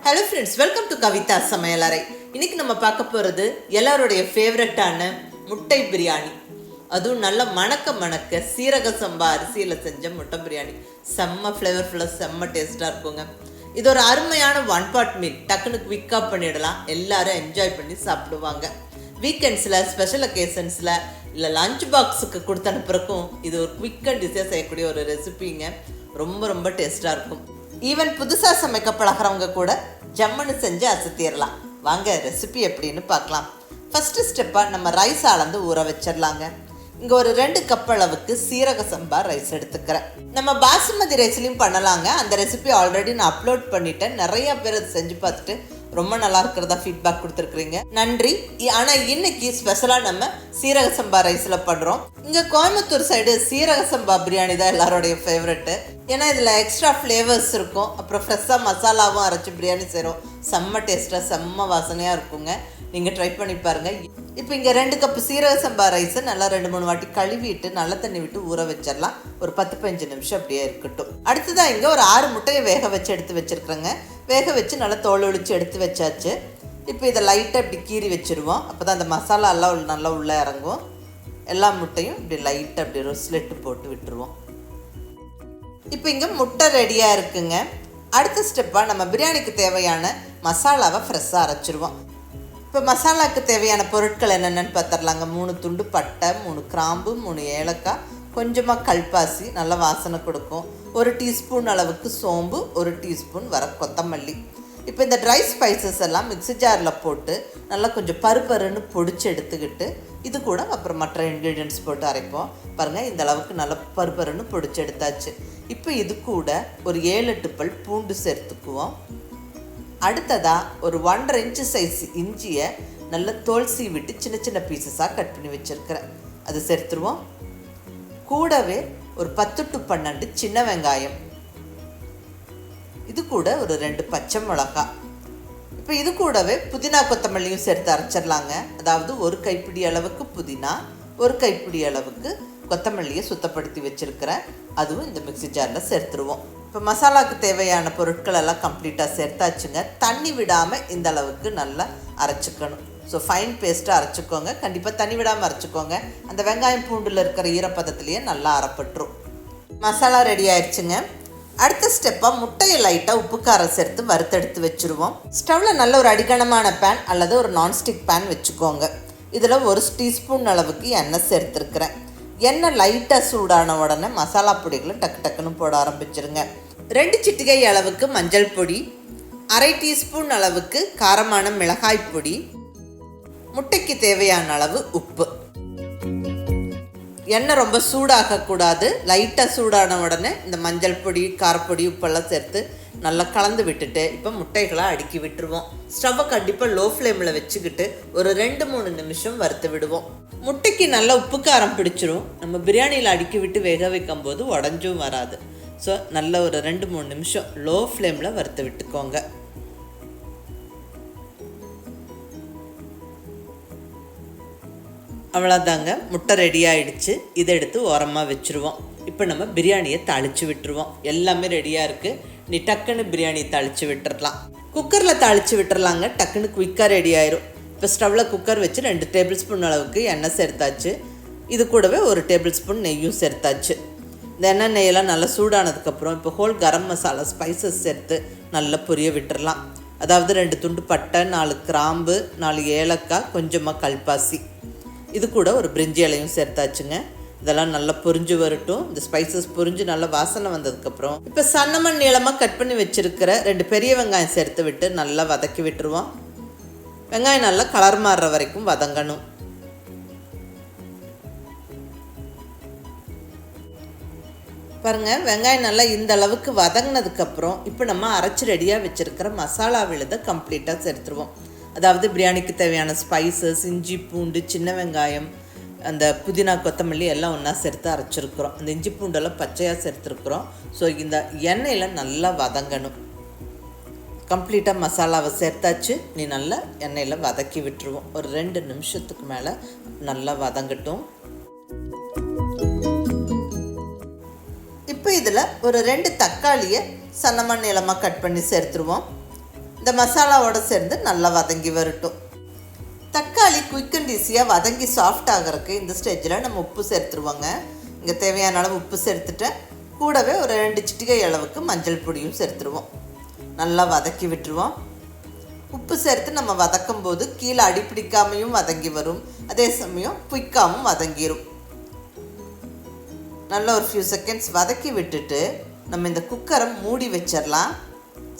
Hello friends, welcome to Kavitha சமையலறை. இன்னைக்கு நம்ம பார்க்க போகிறது எல்லாருடைய ஃபேவரட்டான முட்டை பிரியாணி. அதுவும் நல்ல மணக்க சீரக சம்பா அரிசியில் செஞ்ச முட்டை பிரியாணி. செம்ம ஃப்ளேவர்ஃபுல்லாக செம்ம டேஸ்ட்டாக இருக்குங்க. இது ஒரு அருமையான ஒன் பாட் மீல். டக்குனு குவிக்காக பண்ணிடலாம், எல்லாரும் என்ஜாய் பண்ணி சாப்பிடுவாங்க. வீக்கெண்ட்ஸில், ஸ்பெஷல் அக்கேஷன்ஸில், இல்லை லஞ்ச் பாக்ஸுக்கு கொடுத்து அனுப்புறக்கும் இது ஒரு குவிக் அண்ட் டிஷ்ஷாக செய்யக்கூடிய ஒரு ரெசிபிங்க. ரொம்ப டேஸ்ட்டாக இருக்கும். ஈவன் புதுசாக சமைக்க பழகிறவங்க கூட ஜம்முன்னு செஞ்சு அசத்திடலாம். வாங்க ரெசிபி எப்படின்னு பார்க்கலாம். ஃபஸ்ட்டு ஸ்டெப்பாக நம்ம ரைஸ் அளந்து ஊற வச்சிடலாங்க. இங்கே ஒரு 2 கப் அளவுக்கு சீரக சம்பா ரைஸ் எடுத்துக்கிறேன். நம்ம பாசுமதி ரைஸ்லையும் பண்ணலாங்க. அந்த ரெசிபி ஆல்ரெடி நான் அப்லோட் பண்ணிட்டேன். நிறையா பேர் அதை செஞ்சு பார்த்துட்டு ரொம்ப நல்லா இருக்கிறதா ஃபீட்பேக் கொடுத்துருக்குறீங்க, நன்றி. ஆனால் இன்னைக்கு ஸ்பெஷலாக நம்ம சீரக சம்பா ரைஸில் பண்ணுறோம். இங்கே கோயம்புத்தூர் சைடு சீரக சம்பா பிரியாணி தான் எல்லாரோடைய ஃபேவரெட்டு. ஏன்னா இதில் எக்ஸ்ட்ரா ஃப்ளேவர்ஸ் இருக்கும். அப்புறம் ஃப்ரெஷ்ஷாக மசாலாவும் அரைச்சி பிரியாணி செய்கிறோம். செம்ம டேஸ்ட்டாக செம்ம வாசனையாக இருக்குங்க. நீங்கள் ட்ரை பண்ணி பாருங்கள். இப்போ இங்கே 2 கப் சீரக சம்பா ரைஸை நல்லா 2-3 வாட்டி கழுவிட்டு நல்ல தண்ணி விட்டு ஊற வச்சிடலாம். ஒரு 10-15 நிமிஷம் அப்படியே இருக்கட்டும். அடுத்ததாக இங்கே ஒரு 6 முட்டையை வேக வச்சு எடுத்து வச்சுருக்குறேங்க. வேக வச்சு நல்லா தோல் ஒழிச்சு எடுத்து வச்சாச்சு. இப்போ இதை லைட்டாக இப்படி கீறி வச்சுருவோம். அப்போ தான் அந்த மசாலா எல்லாம் நல்லா உள்ளே இறங்கும். எல்லா முட்டையும் இப்படி லைட்டாக அப்படி ஒரு ஸ்லெட்டு போட்டு விட்டுருவோம். இப்போ இங்கே முட்டை ரெடியாக இருக்குங்க. அடுத்த ஸ்டெப்பாக நம்ம பிரியாணிக்கு தேவையான மசாலாவை ஃப்ரெஷ்ஷாக அரைச்சிருவோம். இப்போ மசாலாவுக்கு தேவையான பொருட்கள் என்னென்னு பார்த்துடலாங்க. 3 துண்டு பட்டை, 3 கிராம்பு, 3 ஏலக்காய், கொஞ்சமாக கல்பாசி நல்ல வாசனை கொடுக்கும். 1 டீஸ்பூன் அளவுக்கு சோம்பு, 1 டீஸ்பூன் வர கொத்தமல்லி. இப்போ இந்த ட்ரை ஸ்பைசஸ் எல்லாம் மிக்ஸி ஜாரில் போட்டு நல்லா கொஞ்சம் பருப்பருன்னு பொடிச்சு எடுத்துக்கிட்டு இது கூட அப்புறம் மற்ற இன்க்ரீடியன்ட்ஸ் போட்டு அரைப்போம். பாருங்கள், இந்த அளவுக்கு நல்லா பருப்பருன்னு பொடிச்சு எடுத்தாச்சு. இப்போ இது கூட ஒரு 7-8 பல் பூண்டு சேர்த்துக்குவோம். அடுத்ததாக ஒரு 1.5 இன்ச்சு சைஸ் இஞ்சியை நல்லா தோல் சீவிட்டு சின்ன பீசஸாக கட் பண்ணி வச்சுருக்கிறேன். அது சேர்த்துருவோம். கூடவே ஒரு 10 to 12 சின்ன வெங்காயம், இது கூட ஒரு 2 பச்சை மிளகாய். இப்போ இது கூடவே புதினா கொத்தமல்லியும் சேர்த்து அரைச்சிடலாங்க. அதாவது 1 கைப்பிடி அளவுக்கு புதினா, 1 கைப்பிடி அளவுக்கு கொத்தமல்லியை சுத்தப்படுத்தி வச்சுருக்கிறேன். அதுவும் இந்த மிக்ஸி ஜாரில் சேர்த்துருவோம். இப்போ மசாலாவுக்கு தேவையான பொருட்கள் எல்லாம் கம்ப்ளீட்டாக சேர்த்தாச்சுங்க. தண்ணி விடாமல் இந்த அளவுக்கு நல்லா அரைச்சிக்கணும். ஸோ ஃபைன் பேஸ்ட்டாக அரைச்சிக்கோங்க. கண்டிப்பாக தண்ணி விடாமல் அரைச்சிக்கோங்க. அந்த வெங்காயம் பூண்டில் இருக்கிற ஈரப்பதத்துலேயே நல்லா அரைப்பட்டுரும். மசாலா ரெடி ஆயிடுச்சுங்க. அடுத்த ஸ்டெப்பாக முட்டையை லைட்டாக உப்பு காரம் சேர்த்து வறுத்தெடுத்து வச்சுருவோம். ஸ்டவ்வில் நல்ல ஒரு அடிகனமான பேன் அல்லது ஒரு நான்ஸ்டிக் பேன் வச்சுக்கோங்க. இதில் 1 டீஸ்பூன் அளவுக்கு எண்ணெய் சேர்த்துருக்குறேன். எண்ணெய் லைட்டாக சூடான உடனே மசாலா பொடிகளை டக்குன்னு போட ஆரம்பிச்சிருங்க. 2 சிட்டிகை அளவுக்கு மஞ்சள் பொடி, 1/2 டீஸ்பூன் அளவுக்கு காரமான மிளகாய் பொடி, முட்டைக்கு தேவையான அளவு உப்பு. எண்ணெய் ரொம்ப சூடாகக்கூடாது. லைட்டாக சூடான உடனே இந்த மஞ்சள் பொடி, காரப்பொடி, உப்பெல்லாம் சேர்த்து நல்லா கலந்து விட்டுட்டு இப்போ முட்டைகளை அடுக்கி விட்டுருவோம். ஸ்டவ்வை கண்டிப்பாக லோ ஃப்ளேமில் வச்சுக்கிட்டு ஒரு 2-3 நிமிஷம் வறுத்து விடுவோம். முட்டைக்கு நல்லா உப்பு காரம் பிடிச்சிரும். நம்ம பிரியாணியில் அடுக்கி விட்டு வேக வைக்கும் போது உடஞ்சும் வராது. ஸோ நல்ல ஒரு 2-3 நிமிஷம் லோ ஃப்ளேமில் வறுத்து விட்டுக்கோங்க. அவ்வளோதாங்க, முட்டை ரெடி ஆகிடுச்சு. இதை எடுத்து ஓரமாக வச்சுருவோம். இப்போ நம்ம பிரியாணியை தாளித்து விட்டுருவோம். எல்லாமே ரெடியாக இருக்குது. நீ டக்குன்னு பிரியாணி தாளித்து விட்டுறலாம். குக்கரில் தாளித்து விட்டுறலாங்க. டக்குன்னு குயிக்காக ரெடி ஆயிரும். இப்போ ஸ்டவ்வில் குக்கர் வச்சு 2 டேபிள் ஸ்பூன் அளவுக்கு எண்ணெய் சேர்த்தாச்சு. இது கூடவே 1 டேபிள் ஸ்பூன் நெய்யும் சேர்த்தாச்சு. இந்த எண்ணெய் நெய்யெல்லாம் நல்லா சூடானதுக்கப்புறம் இப்போ ஹோல் கரம் மசாலா ஸ்பைசஸ் சேர்த்து நல்லா பொரிய விட்டுறலாம். அதாவது 2 துண்டு பட்டை, 4 கிராம்பு, 4 ஏலக்காய், கொஞ்சமாக கல்பாசி, இது கூட ஒரு பிரிஞ்சி இலையும் சேர்த்தாச்சுங்க. இதெல்லாம் நல்லா பொரிஞ்சு வரட்டும். இந்த ஸ்பைசஸ் பொரிஞ்சு நல்லா வாசனை வந்ததுக்கப்புறம் இப்போ சன்னமாக நீளமாக கட் பண்ணி வச்சுருக்கிற 2 பெரிய வெங்காயம் சேர்த்து விட்டு நல்லா வதக்கி விட்டுருவோம். வெங்காயம் நல்லா கலர் மாறுற வரைக்கும் வதங்கணும். பாருங்கள், வெங்காயம் நல்லா இந்த அளவுக்கு வதங்கினதுக்கப்புறம் இப்போ நம்ம அரைச்சி ரெடியாக வச்சுருக்கிற மசாலா விழுதை கம்ப்ளீட்டாக சேர்த்துருவோம். அதாவது பிரியாணிக்கு தேவையான ஸ்பைசஸ், இஞ்சி பூண்டு, சின்ன வெங்காயம், அந்த புதினா கொத்தமல்லி எல்லாம் ஒன்றா சேர்த்து அரைச்சிருக்கிறோம். அந்த இஞ்சி பூண்டெல்லாம் பச்சையாக சேர்த்துருக்குறோம். ஸோ இந்த எண்ணெயில் நல்லா வதங்கணும். கம்ப்ளீட்டாக மசாலாவை சேர்த்தாச்சு. நீ நல்லா எண்ணெயில் வதக்கி விட்டுருவோம். ஒரு 2 நிமிஷத்துக்கு மேலே நல்லா வதங்கட்டும். இப்போ இதில் ஒரு 2 தக்காளியை சன்னமாக நீளமாக கட் பண்ணி சேர்த்துருவோம். இந்த இந்த மசாலாவோடு சேர்ந்து நல்லா வதங்கி வரட்டும். தக்காளி குயிக் அண்ட் ஈஸியாக வதங்கி சாஃப்ட் ஆகிறதுக்கு இந்த ஸ்டேஜில் நம்ம உப்பு சேர்த்துருவோங்க. இங்கே தேவையான அளவு உப்பு சேர்த்துட்டு கூடவே ஒரு 2 சிட்டிகை அளவுக்கு மஞ்சள் பொடியும் சேர்த்துருவோம். நல்லா வதக்கி விட்டுருவோம். உப்பு சேர்த்து நம்ம வதக்கும் போது கீழே அடிப்பிடிக்காமையும் வதங்கி வரும், அதே சமயம் குயிக்காகவும் வதங்கிடும். நல்லா ஒரு ஃபியூ செகண்ட்ஸ் வதக்கி விட்டுட்டு நம்ம இந்த குக்கரை மூடி வச்சிடலாம்.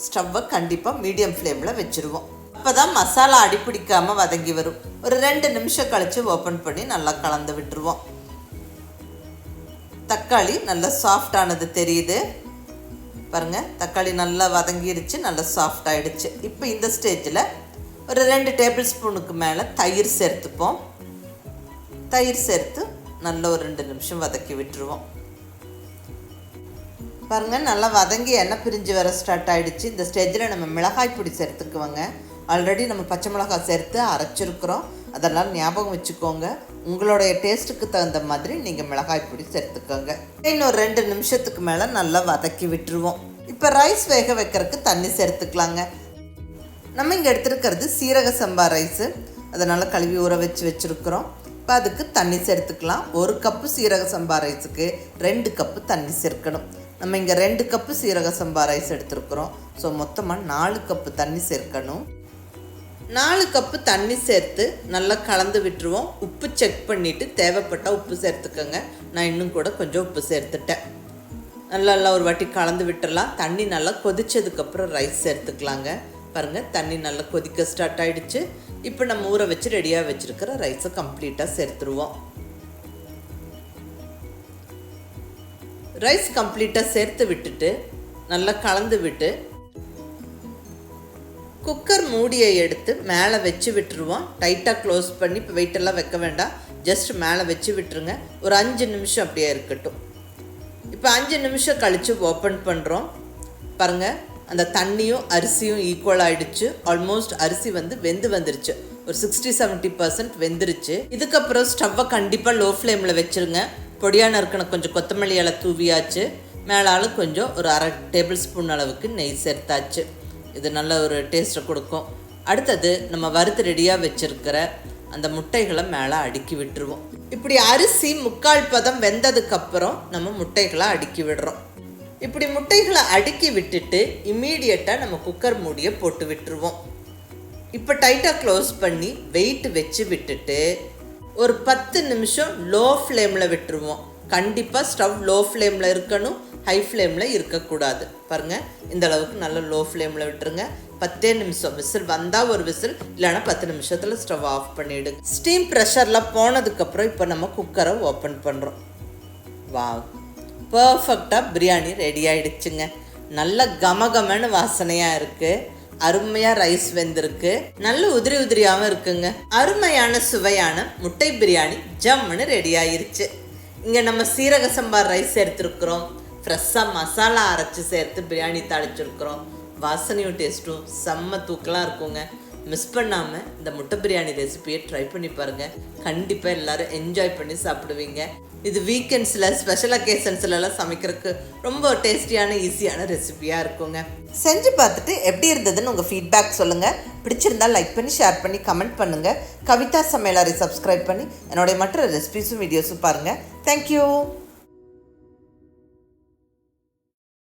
ஸ்டவ்வை கண்டிப்பாக மீடியம் ஃப்ளேமில் வச்சுருவோம். அப்போ தான் மசாலா அடிப்பிடிக்காமல் வதங்கி வரும். ஒரு 2 நிமிஷம் கழித்து ஓப்பன் பண்ணி நல்லா கலந்து விட்டுருவோம். தக்காளி நல்லா சாஃப்டானது தெரியுது பாருங்கள். தக்காளி நல்லா வதங்கிருச்சு, நல்லா சாஃப்ட் ஆகிடுச்சு. இப்போ இந்த ஸ்டேஜில் ஒரு 2 டேபிள் ஸ்பூனுக்கு மேலே தயிர் சேர்த்துப்போம். தயிர் சேர்த்து நல்லா ஒரு 2 நிமிஷம் வதக்கி விட்டுருவோம். பாருங்கள், நல்லா வதங்கி எண்ணெய் பிரிஞ்சு வர ஸ்டார்ட் ஆகிடுச்சு. இந்த ஸ்டேஜில் நம்ம மிளகாய் பொடி சேர்த்துக்குவோங்க. ஆல்ரெடி நம்ம பச்சை மிளகாய் சேர்த்து அரைச்சிருக்கிறோம், அதெல்லாம் ஞாபகம் வச்சுக்கோங்க. உங்களுடைய டேஸ்ட்டுக்கு தகுந்த மாதிரி நீங்கள் மிளகாய் பொடி சேர்த்துக்கோங்க. இன்னும் 2 நிமிஷத்துக்கு மேலே நல்லா வதக்கி விட்டுருவோம். இப்போ ரைஸ் வேக வைக்கிறதுக்கு தண்ணி சேர்த்துக்கலாங்க. நம்ம இங்கே எடுத்துருக்கிறது சீரக சம்பா ரைஸு, அதனால் கழுவி ஊற வச்சுருக்குறோம். இப்போ அதுக்கு தண்ணி சேர்த்துக்கலாம். 1 கப்பு சீரக சம்பா ரைஸுக்கு 2 கப்பு தண்ணி சேர்க்கணும். நம்ம இங்கே 2 கப்பு சீரக சம்பா ரைஸ் எடுத்துருக்குறோம். ஸோ மொத்தமாக 4 கப்பு தண்ணி சேர்க்கணும். 4 கப்பு தண்ணி சேர்த்து நல்லா கலந்து விட்டுருவோம். உப்பு செக் பண்ணிவிட்டு தேவைப்பட்டால் உப்பு சேர்த்துக்கோங்க. நான் இன்னும் கூட கொஞ்சம் உப்பு சேர்த்துட்டேன். நல்லா ஒரு வாட்டி கலந்து விட்டுடலாம். தண்ணி நல்லா கொதிச்சதுக்கப்புறம் ரைஸ் சேர்த்துக்கலாங்க. பாருங்கள், தண்ணி நல்லா கொதிக்க ஸ்டார்ட் ஆகிடுச்சு. இப்போ நம்ம ஊற வச்சு ரெடியாக வச்சுருக்கிற ரைஸை கம்ப்ளீட்டாக சேர்த்துருவோம். ரைஸ் கம்ப்ளீட்டாக சேர்த்து விட்டுட்டு நல்லா கலந்து விட்டு குக்கர் மூடியை எடுத்து மேலே வச்சு விட்டுருவோம். டைட்டாக க்ளோஸ் பண்ணி இப்போ வெயிட்டெல்லாம் வைக்க வேண்டாம், ஜஸ்ட் மேலே வச்சு விட்டுருங்க. ஒரு 5 நிமிஷம் அப்படியே இருக்கட்டும். இப்போ 5 நிமிஷம் கழித்து ஓப்பன் பண்ணுறோம். பாருங்கள், அந்த தண்ணியும் அரிசியும் ஈக்குவல் ஆகிடுச்சு. ஆல்மோஸ்ட் அரிசி வெந்து வந்துருச்சு, ஒரு 60-70% வெந்துருச்சு. இதுக்கப்புறம் ஸ்டவ்வை கண்டிப்பாக லோ ஃப்ளேமில் வச்சுருங்க. பொடியான இருக்கிற கொஞ்சம் கொத்தமல்லி இலை தூவியாச்சு. மேலாலும் கொஞ்சம் ஒரு 1/2 டேபிள் ஸ்பூன் அளவுக்கு நெய் சேர்த்தாச்சு. இது நல்ல ஒரு டேஸ்ட்டை கொடுக்கும். அடுத்தது நம்ம வறுத்து ரெடியாக வச்சுருக்கிற அந்த முட்டைகளை மேலே அடுக்கி விட்டுருவோம். இப்படி அரிசி 3/4 பதம் வெந்ததுக்கப்புறம் நம்ம முட்டைகளை அடுக்கி விடுறோம். இப்படி முட்டைகளை அடுக்கி விட்டுட்டு இம்மீடியட்டாக நம்ம குக்கர் மூடியை போட்டு விட்டுருவோம். இப்போ டைட்டாக க்ளோஸ் பண்ணி வெயிட் வச்சு விட்டுட்டு ஒரு 10 நிமிஷம் லோ ஃப்ளேமில் விட்டுருவோம். கண்டிப்பாக ஸ்டவ் லோ ஃப்ளேமில் இருக்கணும், ஹை ஃப்ளேமில் இருக்கக்கூடாது. பாருங்கள், இந்த அளவுக்கு நல்லா லோ ஃப்ளேமில் விட்டுருங்க. 10 நிமிஷம் விசில் வந்தால் ஒரு விசில், இல்லைனா 10 நிமிஷத்தில் ஸ்டவ் ஆஃப் பண்ணிவிடுங்க. ஸ்டீம் ப்ரெஷரில் போனதுக்கப்புறம் இப்போ நம்ம குக்கரை ஓப்பன் பண்ணுறோம். வாவ், பர்ஃபெக்டாக பிரியாணி ரெடி ஆகிடுச்சுங்க. நல்ல கமகமன்னு வாசனையாக இருக்குது. அருமையாக ரைஸ் வெந்திருக்கு, நல்ல உதிரியாகவும் இருக்குங்க. அருமையான சுவையான முட்டை பிரியாணி ஜம்முன்னு ரெடி ஆயிருச்சு. இங்கே நம்ம சீரக சம்பா ரைஸ் சேர்த்துருக்குறோம், ஃப்ரெஷ்ஷாக மசாலா அரைச்சி சேர்த்து பிரியாணி தாளிச்சிருக்கிறோம். வாசனையும் டேஸ்ட்டும் செம்ம தூக்கலாக இருக்குங்க. மிஸ் பண்ணாமல் இந்த முட்டை பிரியாணி ரெசிபியை ட்ரை பண்ணி பாருங்கள். கண்டிப்பாக எல்லோரும் என்ஜாய் பண்ணி சாப்பிடுவீங்க. இது வீக்கெண்ட்ஸில் ஸ்பெஷல் அக்கேஷன்ஸ்லாம் சமைக்கிறதுக்கு ரொம்ப டேஸ்டியான ஈஸியான ரெசிபியாக இருக்குங்க. செஞ்சு பார்த்துட்டு எப்படி இருந்ததுன்னு உங்கள் ஃபீட்பேக் சொல்லுங்கள். பிடிச்சிருந்தால் லைக் பண்ணி ஷேர் பண்ணி கமெண்ட் பண்ணுங்கள். கவிதா சமையலறை சப்ஸ்கிரைப் பண்ணி என்னுடைய மற்ற ரெசிபிஸும் வீடியோஸும் பாருங்கள். தேங்க்யூ.